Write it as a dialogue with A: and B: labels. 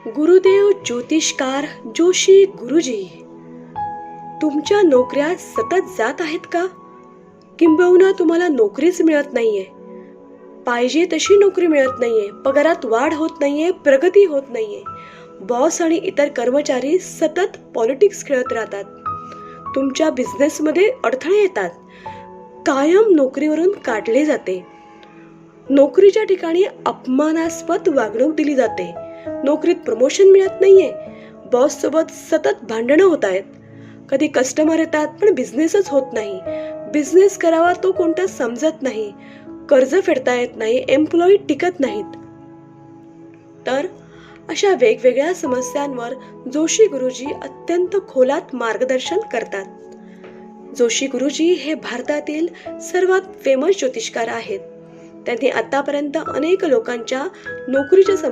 A: गुरुदेव ज्योतिषकार जोशी गुरुजी, तुमच्या नोकऱ्या सतत जात आहेत का? किंबहुना तुम्हाला नोकरीच मिळत नाहीये, पाहिजे तशी नोकरी मिळत नाहीये, पगारात वाढ होत नाहीये, प्रगती होत नाहीये, बॉस आणि इतर कर्मचारी सतत पॉलिटिक्स खेळत राहतात, तुमच्या बिझनेसमध्ये अडथळे येतात, कायम नोकरीवरून काढले जाते, नोकरीच्या ठिकाणी अपमानास्पद वागणूक दिली जाते, नोकरीत प्रमोशन मिळत नाहीये, बॉस सोबत सतत भांडणं होत आहेत, कधी कस्टमर येतात पण बिझनेसच होत नाही, बिझनेस करावा तो कोणता समजत नाही, कर्ज फेडता येत नाही, एम्प्लॉई टिकत नाहीत. तर अशा वेगवेगळ्या समस्यांवर जोशी गुरुजी अत्यंत खोलात मार्गदर्शन करतात. जोशी गुरुजी हे भारतातील सर्वात फेमस ज्योतिषकार आहेत. त्यांनी आतापर्यंत अनेक लोकांच्या नोकरीच्या